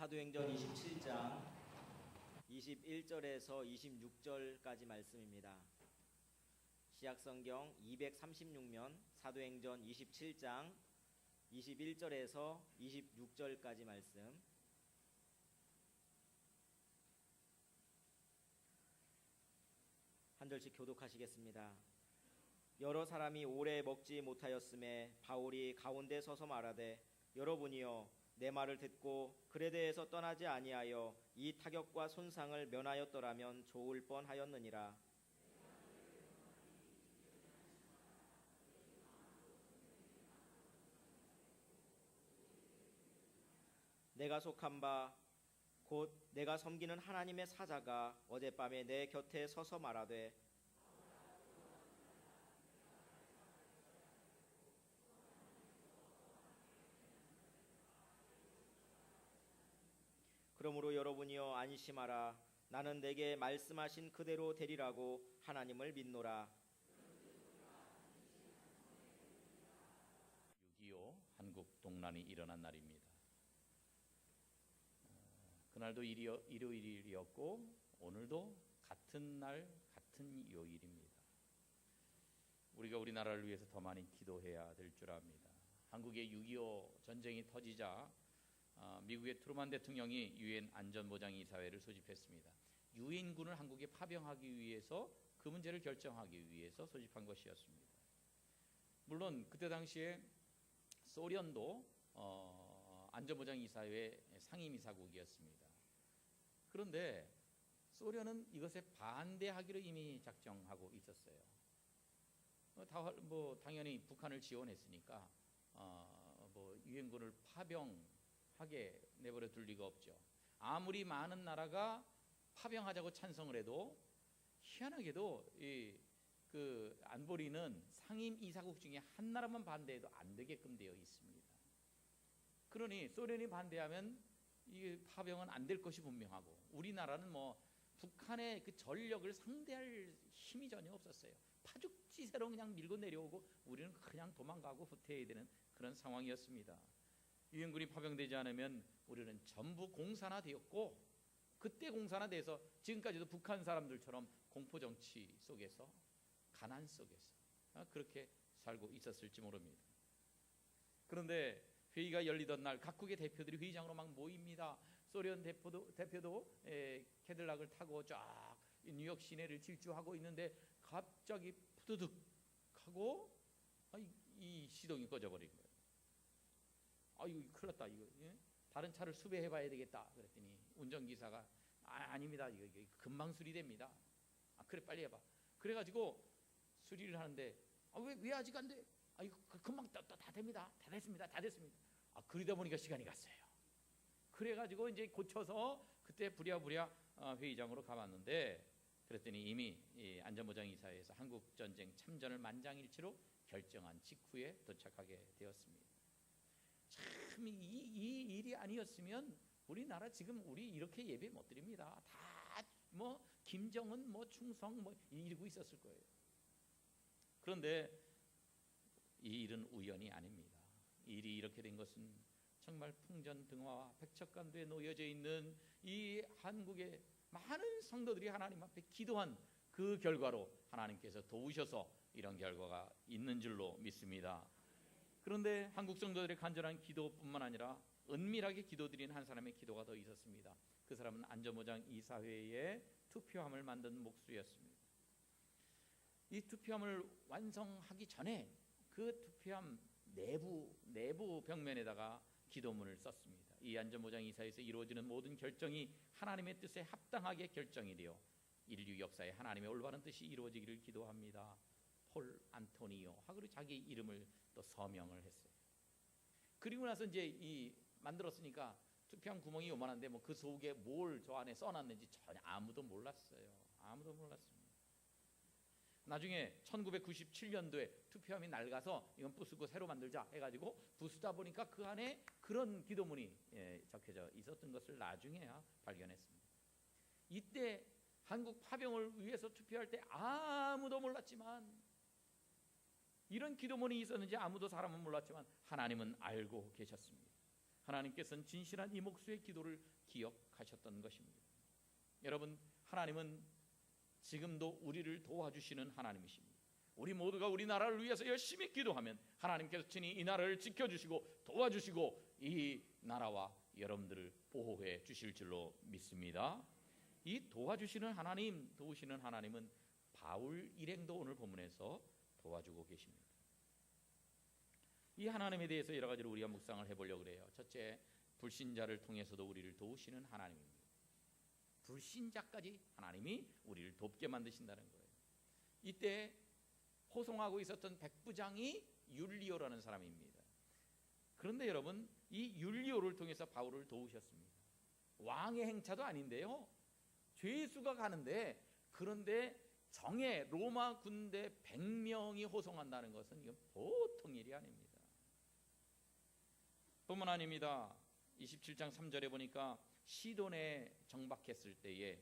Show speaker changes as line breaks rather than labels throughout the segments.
사도행전 27장 21절에서 26절까지 말씀입니다. 시약성경 236면 사도행전 27장 21절에서 26절까지 말씀. 한 절씩 교독하시겠습니다. 여러 사람이 오래 먹지 못하였음에 바울이 가운데 서서 말하되, 여러분이여 내 말을 듣고 그레데에서 떠나지 아니하여 이 타격과 손상을 면하였더라면 좋을 뻔하였느니라. 내가 속한 바 곧 내가 섬기는 하나님의 사자가 어젯밤에 내 곁에 서서 말하되, 그러므로 여러분이여 안심하라. 나는 내게 말씀하신 그대로 되리라고 하나님을 믿노라.
6.25 한국 동란이 일어난 날입니다. 그날도 일요일이었고 오늘도 같은 날 같은 요일입니다. 우리가 우리나라를 위해서 더 많이 기도해야 될 줄 압니다. 한국의 6.25 전쟁이 터지자 미국의 트루만 대통령이 유엔 안전보장이사회를 소집했습니다. 유엔군을 한국에 파병하기 위해서 그 문제를 결정하기 위해서 소집한 것이었습니다. 물론 그때 당시에 소련도 안전보장이사회 상임이사국이었습니다. 그런데 소련은 이것에 반대하기로 이미 작정하고 있었어요. 당연히 북한을 지원했으니까 유엔군을 파병하게 내버려 둘 리가 없죠. 아무리 많은 나라가 파병하자고 찬성을 해도 희한하게도 그 안보리는 상임이사국 중에 한 나라만 반대해도 안 되게끔 되어 있습니다. 그러니 소련이 반대하면 이 파병은 안 될 것이 분명하고, 우리나라는 북한의 그 전력을 상대할 힘이 전혀 없었어요. 파죽지세로 그냥 밀고 내려오고 우리는 그냥 도망가고 후퇴해야 되는 그런 상황이었습니다. 유엔군이 파병되지 않으면 우리는 전부 공산화되었고, 그때 공산화돼서 지금까지도 북한 사람들처럼 공포정치 속에서, 가난 속에서 그렇게 살고 있었을지 모릅니다. 그런데 회의가 열리던 날 각국의 대표들이 회의장으로 막 모입니다. 소련 대표도 캐딜락을 타고 쫙 뉴욕 시내를 질주하고 있는데 갑자기 푸드득 하고 이 시동이 꺼져버린 거예요. 이거 큰일 났다. 이거 다른 차를 수배해 봐야 되겠다. 그랬더니 운전기사가 아닙니다. 이거 금방 수리됩니다. 그래 빨리 해봐. 그래가지고 수리를 하는데 왜 아직 안 돼? 이거 금방 다 됩니다. 다 됐습니다. 그러다 보니까 시간이 갔어요. 그래가지고 이제 고쳐서 그때 부랴부랴 회의장으로 가봤는데, 그랬더니 이미 이 안전보장이사회에서 한국전쟁 참전을 만장일치로 결정한 직후에 도착하게 되었습니다. 참 이 일이 아니었으면 우리나라 지금 우리 이렇게 예배 못 드립니다. 다 김정은 충성 이러고 있었을 거예요. 그런데 이 일은 우연이 아닙니다. 이 일이 이렇게 된 것은 정말 풍전등화와 백척간도에 놓여져 있는 이 한국의 많은 성도들이 하나님 앞에 기도한 그 결과로 하나님께서 도우셔서 이런 결과가 있는 줄로 믿습니다. 그런데 한국 성도들의 간절한 기도뿐만 아니라 은밀하게 기도드린 한 사람의 기도가 더 있었습니다. 그 사람은 안전보장이사회의 투표함을 만든 목수였습니다. 이 투표함을 완성하기 전에 그 투표함 내부 벽면에다가 기도문을 썼습니다. 이 안전보장이사회에서 이루어지는 모든 결정이 하나님의 뜻에 합당하게 결정이 되어 인류 역사에 하나님의 올바른 뜻이 이루어지기를 기도합니다. 폴 안토니오 하고 자기 이름을 또 서명을 했어요. 그리고 나서 이제 만들었으니까 투표함 구멍이 요만한데 그 속에 뭘 저 안에 써놨는지 전혀 아무도 몰랐어요. 아무도 몰랐습니다. 나중에 1997년도에 투표함이 낡아서 이건 부수고 새로 만들자 해가지고 부수다 보니까 그 안에 그런 기도문이 적혀져 있었던 것을 나중에야 발견했습니다. 이때 한국 파병을 위해서 투표할 때 아무도 몰랐지만, 이런 기도문이 있었는지 아무도 사람은 몰랐지만 하나님은 알고 계셨습니다. 하나님께서는 진실한 이 목수의 기도를 기억하셨던 것입니다. 여러분, 하나님은 지금도 우리를 도와주시는 하나님이십니다. 우리 모두가 우리 나라를 위해서 열심히 기도하면 하나님께서 친히 이 나라를 지켜주시고 도와주시고 이 나라와 여러분들을 보호해 주실 줄로 믿습니다. 이 도와주시는 하나님, 도우시는 하나님은 바울 일행도 오늘 본문에서 도와주고 계십니다. 이 하나님에 대해서 여러 가지로 우리가 묵상을 해보려고 그래요. 첫째, 불신자를 통해서도 우리를 도우시는 하나님입니다. 불신자까지 하나님이 우리를 돕게 만드신다는 거예요. 이때 호송하고 있었던 백부장이 율리오라는 사람입니다. 그런데 여러분, 이 율리오를 통해서 바울을 도우셨습니다. 왕의 행차도 아닌데요, 죄수가 가는데, 그런데 정예 로마 군대 100명이 호송한다는 것은 이건 보통 일이 아닙니다. 뿐만 아닙니다. 27장 3절에 보니까 시돈에 정박했을 때에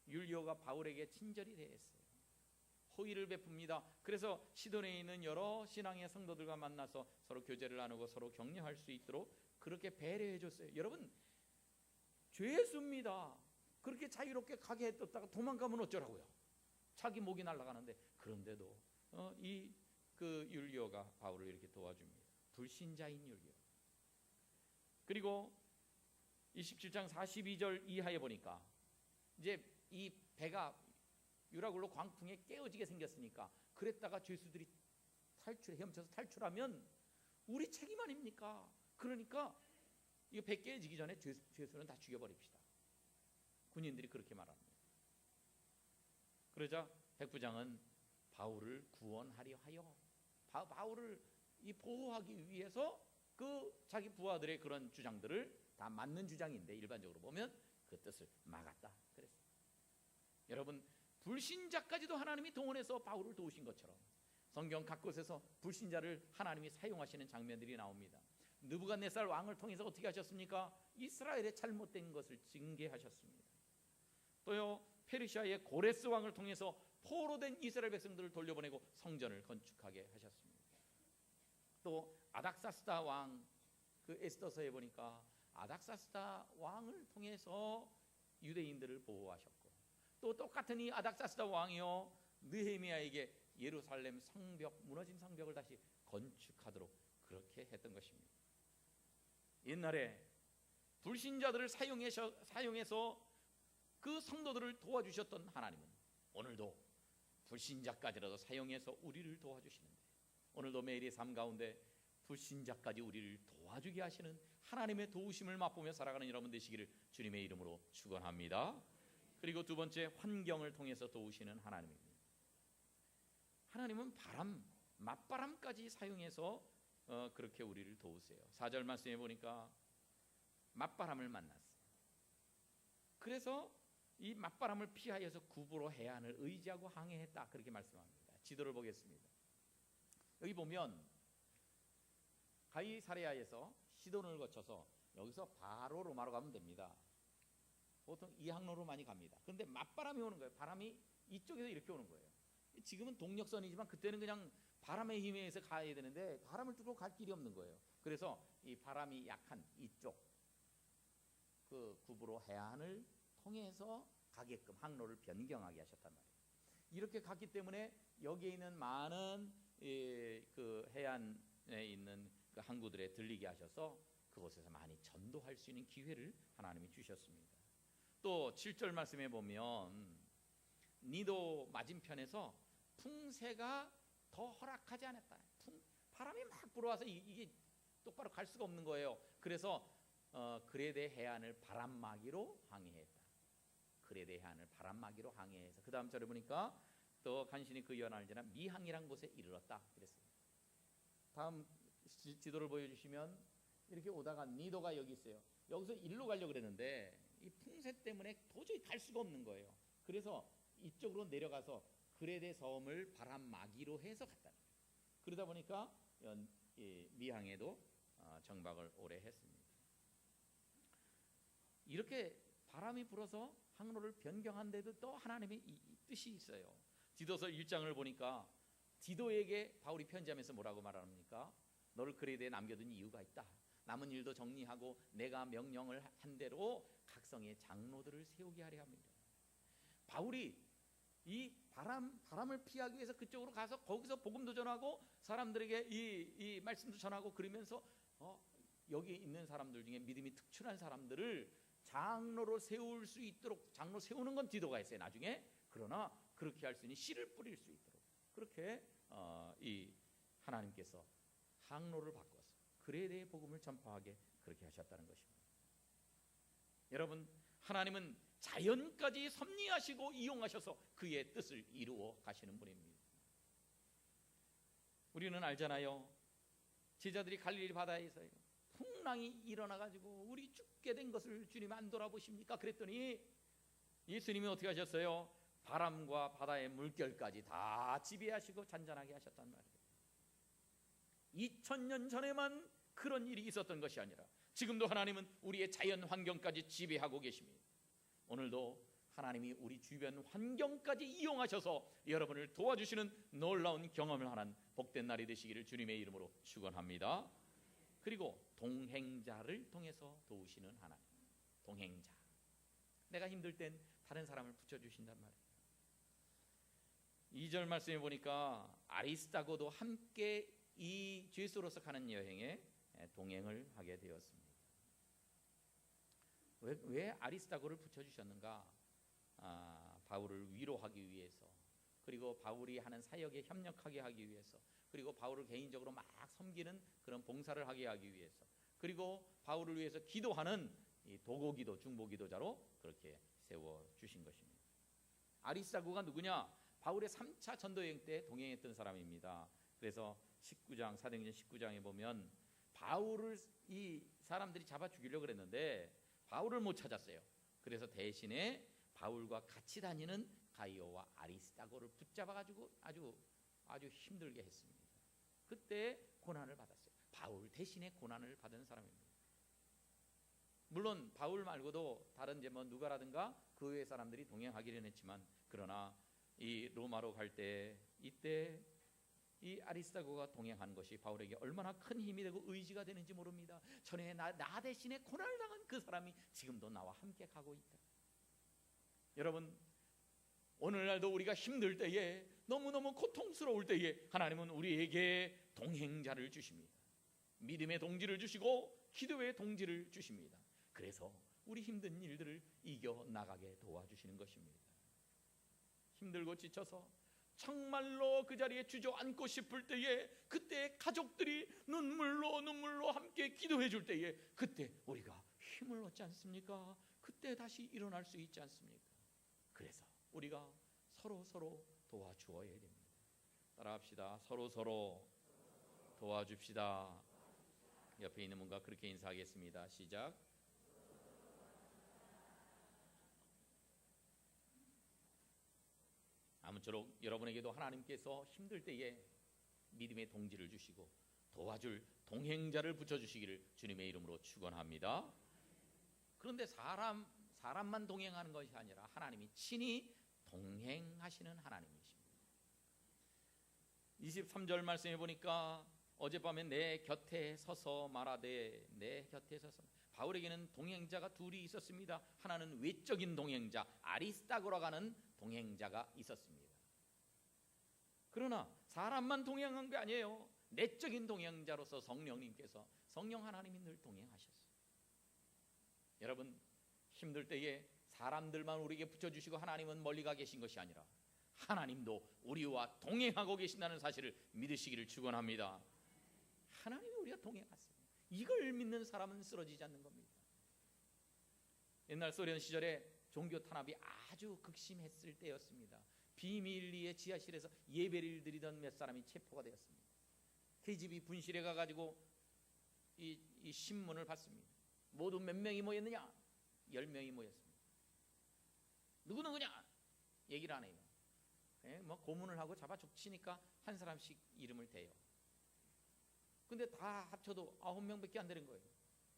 율리오가 바울에게 친절히 대했어요. 호의를 베풉니다. 그래서 시돈에 있는 여러 신앙의 성도들과 만나서 서로 교제를 나누고 서로 격려할 수 있도록 그렇게 배려해 줬어요. 여러분, 죄수입니다. 그렇게 자유롭게 가게 해뒀다가 도망가면 어쩌라고요? 자기 목이 날아가는데. 그런데도 그 율리오가 바울을 이렇게 도와줍니다. 불신자인 율리오. 그리고 27장 42절 이하에 보니까 이제 이 배가 유라굴로 광풍에 깨어지게 생겼으니까, 그랬다가 죄수들이 헤엄쳐서 탈출하면 우리 책임 아닙니까? 그러니까 이 배 깨지기 전에 죄수는 다 죽여버립시다. 군인들이 그렇게 말합니다. 그러자 백부장은 바울을 구원하려 하여 바울을 보호하기 위해서 그 자기 부하들의 그런 주장들을 다 맞는 주장인데 일반적으로 보면 그 뜻을 막았다 그랬어요. 여러분, 불신자까지도 하나님이 동원해서 바울을 도우신 것처럼 성경 각곳에서 불신자를 하나님이 사용하시는 장면들이 나옵니다. 느부갓네살 왕을 통해서 어떻게 하셨습니까? 이스라엘의 잘못된 것을 징계하셨습니다. 또요, 페르시아의 고레스 왕을 통해서 포로된 이스라엘 백성들을 돌려보내고 성전을 건축하게 하셨습니다. 또 아닥사스다 왕, 그 에스더서에 보니까 아닥사스다 왕을 통해서 유대인들을 보호하셨고, 또 똑같은 이 아닥사스다 왕이요, 느헤미야에게 예루살렘 성벽, 무너진 성벽을 다시 건축하도록 그렇게 했던 것입니다. 옛날에 불신자들을 사용해서 그 성도들을 도와주셨던 하나님은 오늘도 불신자까지라도 사용해서 우리를 도와주시는데, 오늘도 매일의 삶 가운데 불신자까지 우리를 도와주게 하시는 하나님의 도우심을 맛보며 살아가는 여러분 되시기를 주님의 이름으로 축원합니다. 그리고 두 번째, 환경을 통해서 도우시는 하나님입니다. 하나님은 맞바람까지 사용해서 그렇게 우리를 도우세요. 4절 말씀에 보니까 맞바람을 만났어요. 그래서 이 맞바람을 피하여서 구부로 해안을 의지하고 항해했다, 그렇게 말씀합니다. 지도를 보겠습니다. 여기 보면 가이사레아에서 시돈을 거쳐서 여기서 바로 로마로 가면 됩니다. 보통 이 항로로 많이 갑니다. 그런데 맞바람이 오는 거예요. 바람이 이쪽에서 이렇게 오는 거예요. 지금은 동력선이지만 그때는 그냥 바람의 힘에 의해서 가야 되는데 바람을 뚫고 갈 길이 없는 거예요. 그래서 이 바람이 약한 이쪽 그 구부로 해안을 통해서 가게끔 항로를 변경하게 하셨단 말이에요. 이렇게 갔기 때문에 여기에 있는 많은 그 해안에 있는 그 항구들에 들리게 하셔서 그곳에서 많이 전도할 수 있는 기회를 하나님이 주셨습니다. 또 7절 말씀에 보면 니도 맞은편에서 풍세가 더 허락하지 않았다. 바람이 막 불어와서 이게 똑바로 갈 수가 없는 거예요. 그래서 그레데 해안을 바람막이로 항해했다. 그레데 해안을 바람막이로 항해해서 그 다음 절에 보니까 또 간신히 그 연안을 지나 미항이란 곳에 이르렀다 그랬습니다. 다음 지도를 보여주시면 이렇게 오다가 니도가 여기 있어요. 여기서 일로 가려고 그랬는데 이 풍세 때문에 도저히 갈 수가 없는 거예요. 그래서 이쪽으로 내려가서 그레데 섬을 바람막이로 해서 갔다. 그러다 보니까 미항에도 정박을 오래 했습니다. 이렇게 바람이 불어서 항로를 변경한 데도 또 하나님의 뜻이 있어요. 디도서 1장을 보니까 디도에게 바울이 편지하면서 뭐라고 말합니까? 너를 그레데에 남겨둔 이유가 있다. 남은 일도 정리하고 내가 명령을 한 대로 백성의 장로들을 세우게 하려 합니다. 바울이 이 바람을 피하기 위해서 그쪽으로 가서 거기서 복음도 전하고 사람들에게 이 말씀도 전하고 그러면서 여기 있는 사람들 중에 믿음이 특출한 사람들을 장로로 세울 수 있도록, 장로 세우는 건 디도가 했어요 나중에. 그러나 그렇게 할 수 있는 씨를 뿌릴 수 있도록 그렇게 이 하나님께서 항로를 바꿔서 그에 대해 복음을 전파하게 그렇게 하셨다는 것입니다. 여러분, 하나님은 자연까지 섭리하시고 이용하셔서 그의 뜻을 이루어 가시는 분입니다. 우리는 알잖아요. 제자들이 갈릴리 바다에서 풍랑이 일어나가지고 우리 죽게 된 것을 주님 안 돌아보십니까? 그랬더니 예수님이 어떻게 하셨어요? 바람과 바다의 물결까지 다 지배하시고 잔잔하게 하셨단 말이에요. 2000년 전에만 그런 일이 있었던 것이 아니라 지금도 하나님은 우리의 자연 환경까지 지배하고 계십니다. 오늘도 하나님이 우리 주변 환경까지 이용하셔서 여러분을 도와주시는 놀라운 경험을 하는 복된 날이 되시기를 주님의 이름으로 축원합니다. 그리고 동행자를 통해서 도우시는 하나님. 동행자. 내가 힘들 땐 다른 사람을 붙여주신단 말이에요. 2절 말씀해 보니까 아리스타고도 함께 이 죄수로서 가는 여행에 동행을 하게 되었습니다. 왜 아리스타고를 붙여주셨는가? 바울을 위로하기 위해서, 그리고 바울이 하는 사역에 협력하게 하기 위해서, 그리고 바울을 개인적으로 막 섬기는 그런 봉사를 하게 하기 위해서, 그리고 바울을 위해서 기도하는 이 도고기도 중보기도자로 그렇게 세워주신 것입니다. 아리스타고가 누구냐? 바울의 3차 전도여행 때 동행했던 사람입니다. 그래서 19장 사도행전 19장에 보면 바울을 이 사람들이 잡아 죽이려고 그랬는데 바울을 못 찾았어요. 그래서 대신에 바울과 같이 다니는 가이오와 아리스타고를 붙잡아가지고 아주 힘들게 했습니다. 그때 고난을 받았어요. 바울 대신에 고난을 받은 사람입니다. 물론 바울 말고도 다른 누가라든가 그 외의 사람들이 동행하기는 했지만, 그러나 이 로마로 갈 때 이때 이 아리스타고가 동행한 것이 바울에게 얼마나 큰 힘이 되고 의지가 되는지 모릅니다. 전에 나 대신에 고난을 당한 그 사람이 지금도 나와 함께 가고 있다. 여러분, 오늘날도 우리가 힘들 때에, 너무너무 고통스러울 때에 하나님은 우리에게 동행자를 주십니다. 믿음의 동지를 주시고 기도의 동지를 주십니다. 그래서 우리 힘든 일들을 이겨나가게 도와주시는 것입니다. 힘들고 지쳐서 정말로 그 자리에 주저앉고 싶을 때에, 그때 가족들이 눈물로 함께 기도해 줄 때에 그때 우리가 힘을 얻지 않습니까? 그때 다시 일어날 수 있지 않습니까? 그래서 우리가 서로 도와주어야 됩니다. 따라합시다. 서로 도와줍시다. 옆에 있는 분과 그렇게 인사하겠습니다. 시작. 아무쪼록 여러분에게도 하나님께서 힘들 때에 믿음의 동지를 주시고 도와줄 동행자를 붙여주시기를 주님의 이름으로 축원합니다. 그런데 사람만 동행하는 것이 아니라 하나님이 친히 동행하시는 하나님이십니다. 23절 말씀해 보니까 어젯밤에 내 곁에 서서 말하되, 내 곁에 서서. 바울에게는 동행자가 둘이 있었습니다. 하나는 외적인 동행자 아리스타고라고 하는 동행자가 있었습니다. 그러나 사람만 동행한 게 아니에요. 내적인 동행자로서 성령님께서, 성령 하나님이 늘 동행하셨어요. 여러분, 힘들 때에 사람들만 우리에게 붙여주시고 하나님은 멀리 가 계신 것이 아니라 하나님도 우리와 동행하고 계신다는 사실을 믿으시기를 축원합니다. 하나님이 우리가 동행하세요. 이걸 믿는 사람은 쓰러지지 않는 겁니다. 옛날 소련 시절에 종교 탄압이 아주 극심했을 때였습니다. 비밀리에 지하실에서 예배를 드리던 몇 사람이 체포가 되었습니다. KGB 분실에 가가지고 이 신문을 받습니다. 모두 몇 명이 모였느냐? 10명이 모였습니다. 누구냐? 얘기를 안 해요. 고문을 하고 잡아 족치니까 한 사람씩 이름을 대요. 근데 다 합쳐도 9명밖에 안 되는 거예요.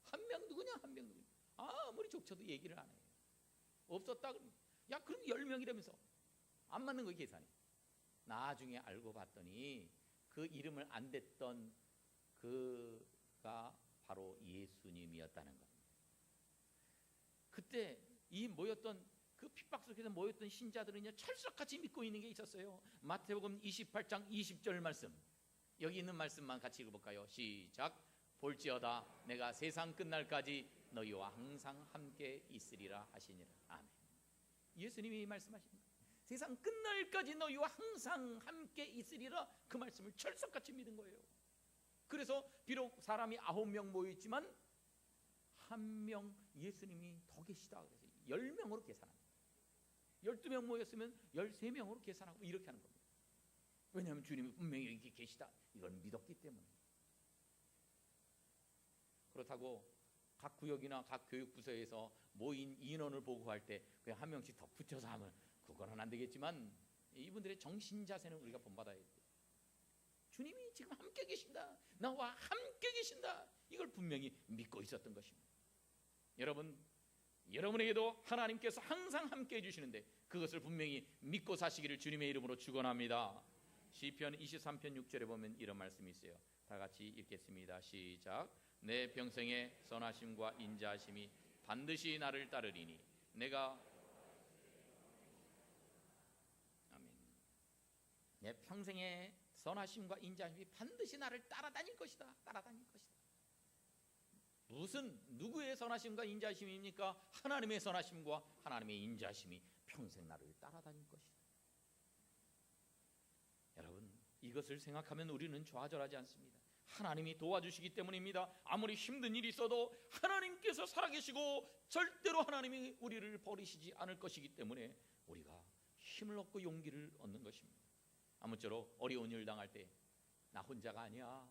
한 명 누구냐? 아무리 족쳐도 얘기를 안 해요. 없었다 그러면, 야 그럼 10명이라면서 안 맞는 거예요, 계산이. 나중에 알고 봤더니 그 이름을 안 댔던 그가 바로 예수님이었다는 겁니다. 그때 이 모였던 그 핍박 속에서 모였던 신자들은요 철석같이 믿고 있는 게 있었어요. 마태복음 28장 20절 말씀, 여기 있는 말씀만 같이 읽어볼까요? 시작. 볼지어다 내가 세상 끝날까지 너희와 항상 함께 있으리라 하시니라. 아멘. 예수님이 말씀하십니다. 세상 끝날까지 너희와 항상 함께 있으리라, 그 말씀을 철석같이 믿은 거예요. 그래서 비록 사람이 9명 모여있지만 한 명 예수님이 더 계시다 그래서 10명으로 계산합니다. 12명 모였으면 13명으로 계산하고 이렇게 하는 겁니다. 왜냐하면 주님이 분명히 여기 계시다, 이걸 믿었기 때문에. 그렇다고 각 구역이나 각 교육부서에서 모인 인원을 보고할 때 그냥 한 명씩 더 붙여서 하면 그거는 안 되겠지만, 이분들의 정신 자세는 우리가 본받아야 돼요. 주님이 지금 함께 계신다, 나와 함께 계신다, 이걸 분명히 믿고 있었던 것입니다. 여러분, 여러분에게도 하나님께서 항상 함께 해주시는데 그것을 분명히 믿고 사시기를 주님의 이름으로 축원합니다. 시편 23편 6절에 보면 이런 말씀이 있어요. 다 같이 읽겠습니다. 시작. 내 평생의 선하심과 인자하심이 반드시 나를 따르리니 내가, 아멘, 내 평생의 선하심과 인자하심이 반드시 나를 따라다닐 것이다. 따라다닐 것이다. 무슨 누구의 선하심과 인자하심입니까? 하나님의 선하심과 하나님의 인자하심이 평생 나를 따라다닐 것이다. 여러분, 이것을 생각하면 우리는 좌절하지 않습니다. 하나님이 도와주시기 때문입니다. 아무리 힘든 일이 있어도 하나님께서 살아계시고 절대로 하나님이 우리를 버리시지 않을 것이기 때문에 우리가 힘을 얻고 용기를 얻는 것입니다. 아무쪼록 어려운 일 당할 때 나 혼자가 아니야,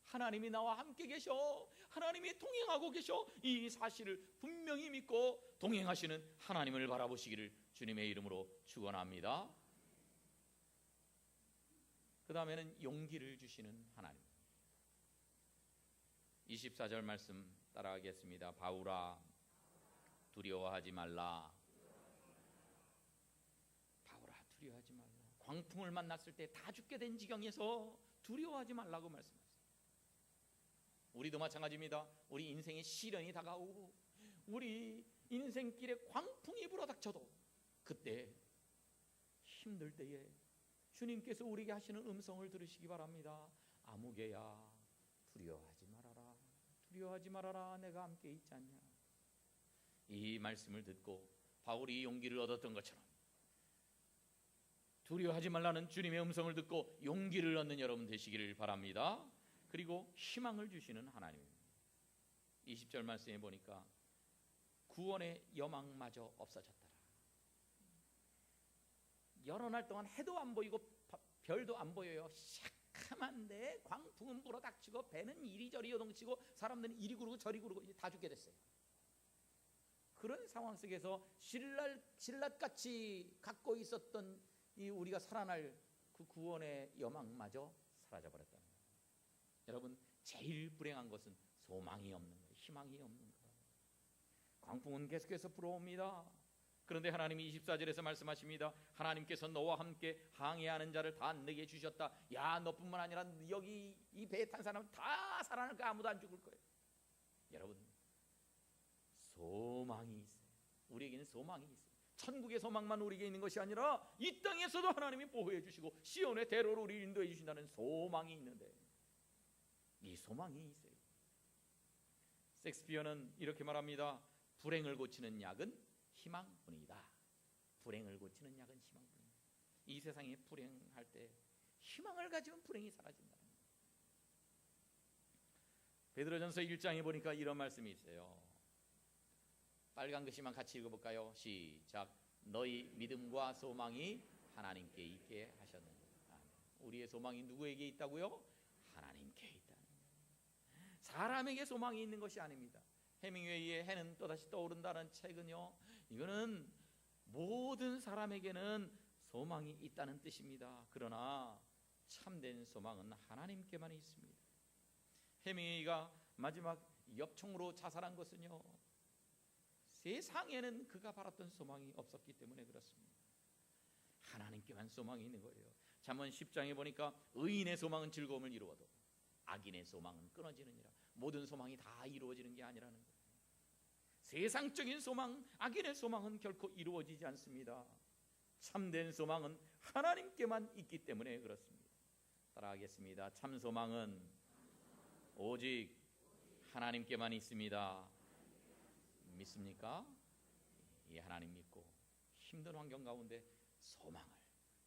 하나님이 나와 함께 계셔, 하나님이 동행하고 계셔, 이 사실을 분명히 믿고 동행하시는 하나님을 바라보시기를 주님의 이름으로 축원합니다. 그 다음에는 용기를 주시는 하나님. 24절 말씀 따라하겠습니다. 바울아 두려워하지 말라. 바울아 두려워하지 말라. 광풍을 만났을 때 다 죽게 된 지경에서 두려워하지 말라고 말씀하셨어요. 우리도 마찬가지입니다. 우리 인생의 시련이 다가오고 우리 인생길에 광풍이 불어닥쳐도 그때 힘들 때에 주님께서 우리에게 하시는 음성을 들으시기 바랍니다. 아무개야 두려워하지 말아라. 두려워하지 말아라. 내가 함께 있지 않냐. 이 말씀을 듣고 바울이 용기를 얻었던 것처럼 두려워하지 말라는 주님의 음성을 듣고 용기를 얻는 여러분 되시기를 바랍니다. 그리고 희망을 주시는 하나님입니다. 20절 말씀에 보니까 구원의 여망마저 없어졌더라. 여러 날 동안 해도 안 보이고 별도 안 보여요. 새카만데 광풍은 불어닥치고 배는 이리저리 요동치고 사람들은 이리 구르고 저리 구르고 이제 다 죽게 됐어요. 그런 상황 속에서 신라같이 갖고 있었던 이 우리가 살아날 그 구원의 여망마저 사라져버렸다. 여러분, 제일 불행한 것은 소망이 없는 거예요. 희망이 없는 거예요. 광풍은 계속해서 불어옵니다. 그런데 하나님이 24절에서 말씀하십니다. 하나님께서 너와 함께 항해하는 자를 다 내게 주셨다. 야, 너뿐만 아니라 여기 이 배에 탄 사람은 다 살아날 거야. 아무도 안 죽을 거예요. 여러분, 소망이 있어요. 우리에게는 소망이 있어요. 천국의 소망만 우리에게 있는 것이 아니라 이 땅에서도 하나님이 보호해 주시고 시온의 대로로 우리를 인도해 주신다는 소망이 있는데 이 소망이 있어요. 섹스피어는 이렇게 말합니다. 불행을 고치는 약은 희망뿐이다. 불행을 고치는 약은 희망뿐이다. 이 세상에 불행할 때 희망을 가지면 불행이 사라진다. 베드로전서 1장에 보니까 이런 말씀이 있어요. 빨간 글씨만 같이 읽어볼까요? 시작. 너희 믿음과 소망이 하나님께 있게 하셨느니라. 우리의 소망이 누구에게 있다고요? 하나님께 있다는 거예요. 사람에게 소망이 있는 것이 아닙니다. 해밍웨이의 해는 또다시 떠오른다는 책은요, 이거는 모든 사람에게는 소망이 있다는 뜻입니다. 그러나 참된 소망은 하나님께만 있습니다. 해밍웨이가 마지막 엽총으로 자살한 것은요, 세상에는 그가 바랐던 소망이 없었기 때문에 그렇습니다. 하나님께만 소망이 있는 거예요. 잠언 10장에 보니까 의인의 소망은 즐거움을 이루어도 악인의 소망은 끊어지느니라. 모든 소망이 다 이루어지는 게 아니라는 거예요. 세상적인 소망, 악인의 소망은 결코 이루어지지 않습니다. 참된 소망은 하나님께만 있기 때문에 그렇습니다. 따라하겠습니다. 참 소망은 오직 하나님께만 있습니다. 믿습니까? 이 하나님 믿고 힘든 환경 가운데 소망을,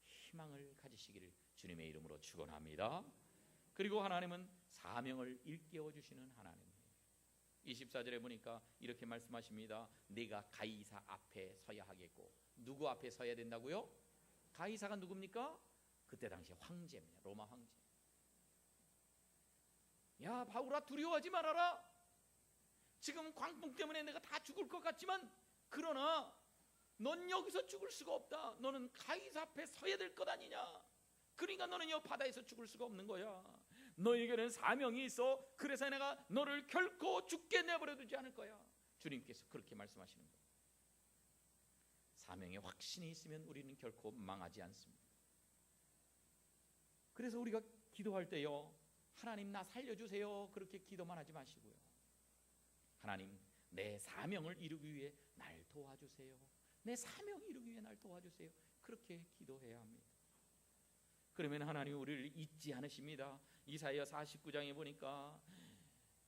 희망을 가지시기를 주님의 이름으로 축원합니다. 그리고 하나님은 사명을 일깨워 주시는 하나님이에요. 24절에 보니까 이렇게 말씀하십니다. 네가 가이사 앞에 서야 하겠고. 누구 앞에 서야 된다고요? 가이사가 누굽니까? 그때 당시 황제입니다. 로마 황제. 야, 바울아, 두려워하지 말아라. 지금 광풍 때문에 내가 다 죽을 것 같지만 그러나 넌 여기서 죽을 수가 없다. 너는 가이사 앞에 서야 될 것 아니냐. 그러니까 너는 이 바다에서 죽을 수가 없는 거야. 너에게는 사명이 있어. 그래서 내가 너를 결코 죽게 내버려 두지 않을 거야. 주님께서 그렇게 말씀하시는 거예요. 사명에 확신이 있으면 우리는 결코 망하지 않습니다. 그래서 우리가 기도할 때요, 하나님 나 살려주세요, 그렇게 기도만 하지 마시고요, 하나님 내 사명을 이루기 위해 날 도와주세요, 내 사명을 이루기 위해 날 도와주세요, 그렇게 기도해야 합니다. 그러면 하나님 우리를 잊지 않으십니다. 이사야 49장에 보니까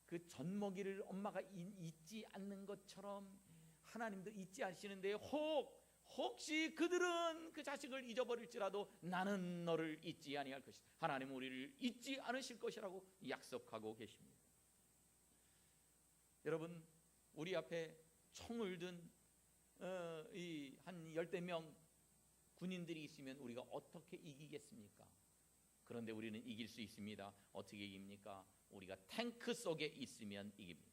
그 젖먹이를 엄마가 잊지 않는 것처럼 하나님도 잊지 않으시는데 혹시 그들은 그 자식을 잊어버릴지라도 나는 너를 잊지 아니할 것이다. 하나님은 우리를 잊지 않으실 것이라고 약속하고 계십니다. 여러분, 우리 앞에 총을 든 한 10명 군인들이 있으면 우리가 어떻게 이기겠습니까? 그런데 우리는 이길 수 있습니다. 어떻게 이깁니까? 우리가 탱크 속에 있으면 이깁니다.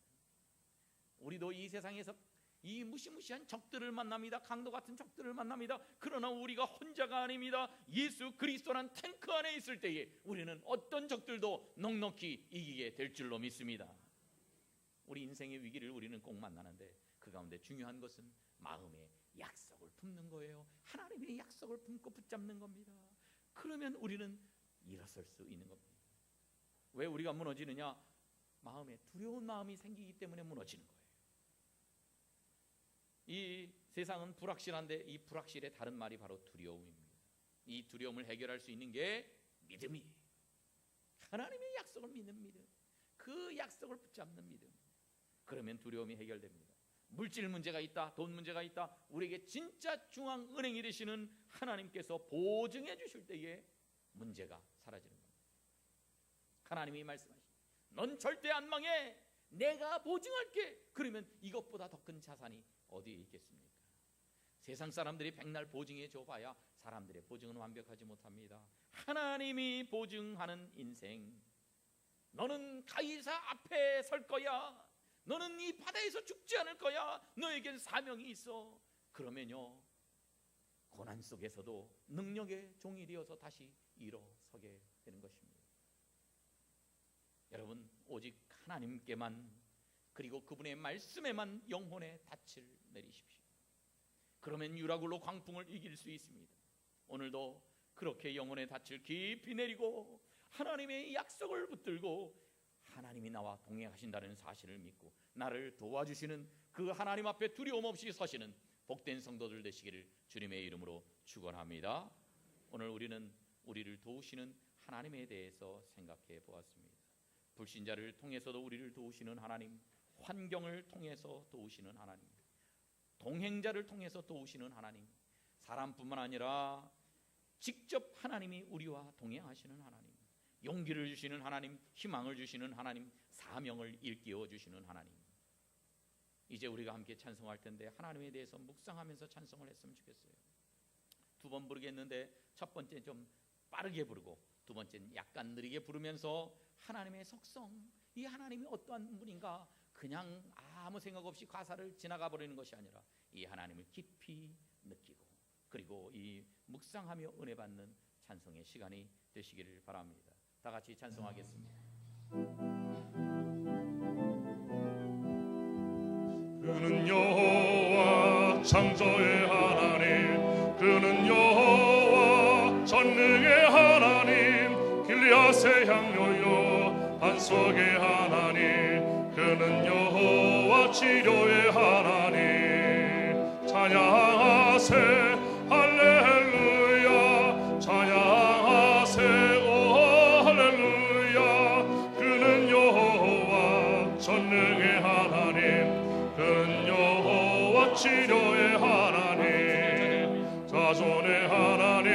우리도 이 세상에서 이 무시무시한 적들을 만납니다. 강도 같은 적들을 만납니다. 그러나 우리가 혼자가 아닙니다. 예수 그리스도란 탱크 안에 있을 때에 우리는 어떤 적들도 넉넉히 이기게 될 줄로 믿습니다. 우리 인생의 위기를 우리는 꼭 만나는데 그 가운데 중요한 것은 마음의 약속을 품는 거예요. 하나님의 약속을 품고 붙잡는 겁니다. 그러면 우리는 일어설 수 있는 겁니다. 왜 우리가 무너지느냐? 마음에 두려운 마음이 생기기 때문에 무너지는 거예요. 이 세상은 불확실한데 이 불확실의 다른 말이 바로 두려움입니다. 이 두려움을 해결할 수 있는 게 믿음이에요. 하나님의 약속을 믿는 믿음, 그 약속을 붙잡는 믿음. 그러면 두려움이 해결됩니다. 물질 문제가 있다, 돈 문제가 있다, 우리에게 진짜 중앙은행이 되시는 하나님께서 보증해 주실 때에 문제가 사라지는 겁니다. 하나님이 말씀하십니다. 넌 절대 안 망해, 내가 보증할게. 그러면 이것보다 더 큰 자산이 어디에 있겠습니까? 세상 사람들이 백날 보증해 줘봐야 사람들의 보증은 완벽하지 못합니다. 하나님이 보증하는 인생, 너는 가이사 앞에 설 거야, 너는 이 바다에서 죽지 않을 거야, 너에겐 사명이 있어. 그러면요, 고난 속에서도 능력의 종이 되어서 다시 일어서게 되는 것입니다. 여러분, 오직 하나님께만, 그리고 그분의 말씀에만 영혼의 닻을 내리십시오. 그러면 유라굴로 광풍을 이길 수 있습니다. 오늘도 그렇게 영혼의 닻을 깊이 내리고 하나님의 약속을 붙들고 하나님이 나와 동행하신다는 사실을 믿고 나를 도와주시는 그 하나님 앞에 두려움 없이 서시는 복된 성도들 되시기를 주님의 이름으로 축원합니다. 오늘 우리는 우리를 도우시는 하나님에 대해서 생각해 보았습니다. 불신자를 통해서도 우리를 도우시는 하나님, 환경을 통해서 도우시는 하나님, 동행자를 통해서 도우시는 하나님, 사람뿐만 아니라 직접 하나님이 우리와 동행하시는 하나님, 용기를 주시는 하나님, 희망을 주시는 하나님, 사명을 일깨워 주시는 하나님. 이제 우리가 함께 찬송할 텐데 하나님에 대해서 묵상하면서 찬송을 했으면 좋겠어요. 두 번 부르겠는데 첫 번째 좀 빠르게 부르고 두 번째는 약간 느리게 부르면서 하나님의 속성, 이 하나님이 어떠한 분인가 그냥 아무 생각 없이 가사를 지나가 버리는 것이 아니라 이 하나님을 깊이 느끼고 그리고 이 묵상하며 은혜 받는 찬송의 시간이 되시기를 바랍니다. 다 같이 찬송하겠습니다.
그는 여호와 창조의 하나님, 그는 여호와 전능의 하나님, 길리앗의 향료요 반석의 하나님, 그는 여호와 치료의 하나님, 찬양하세 할렐루야 찬양하세 오 할렐루야 그는 여호와 전능의 하나님 그는 여호와 치료의 하나님 자손의 하나님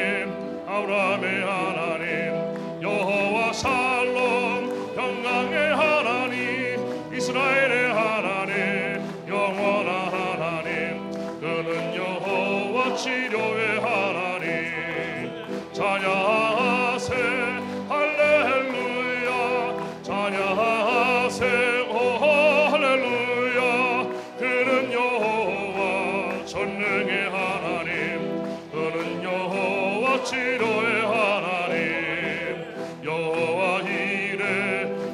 아브라함의 하나님 여호와 살롬 평강의 하나님 이스라엘의 하나님 영원한 하나님 그는 여호와 치료의 하나님 찬양하세 할렐루야 찬양하세 오 할렐루야 그는 여호와 전능의 하나님 그는 여호와 치료의 하나님 여호와 이레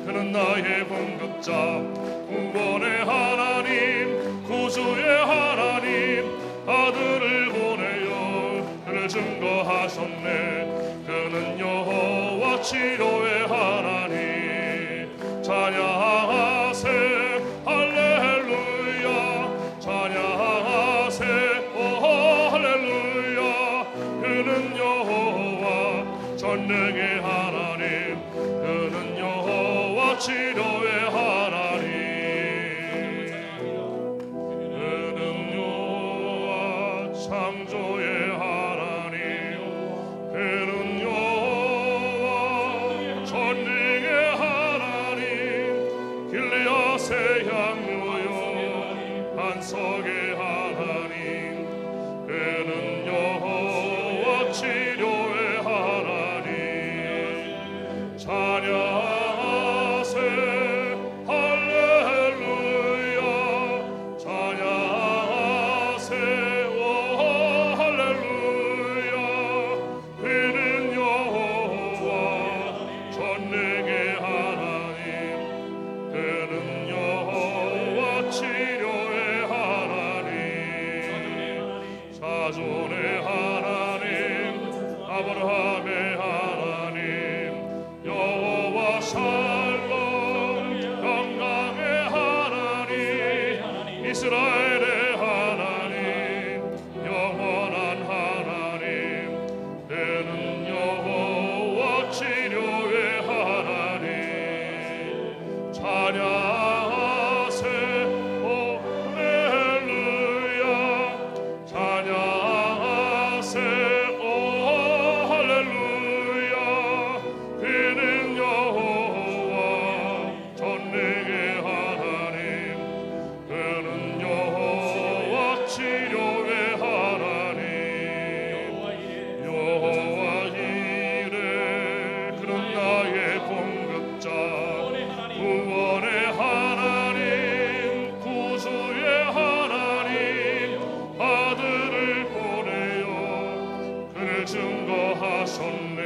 그는 나의 공급자 구원의 하나님 구주의 하나님 아들을 보내어 그를 증거하셨네 그는 여호와 치료의 하나님 찬양하세 할렐루야 찬양하세 오 할렐루야 그는 여호와 전능의 하나님 그는 여호와 치료의 하나님 그는 여호와 창조의 하나님 그는 여호와 전능의 하나님 길리앗의 향로요 반석의 하나님 그는 여호와 치료의 하나님 찬양하세 할렐루야 찬양하세 오 할렐루야 그는 여호와 전능의 하나님 그는 여호와 치료의 하나님 자손의 하나님 아브라함의 하나님 여호와 살롬 영광의 하나님 이스라엘의 하나님 영원한 하나님 그는 여호와 치료의 하나님 찬양하세 오 할렐루야 찬양하세 오 할렐루야 그는 여호와 전능의 하나님 그는 여호와 치료의 하나님 여호와 이레 그는 나의 공급자 구원의 하나님 구주의 하나님 아들을 보내어 그를 증거하셨네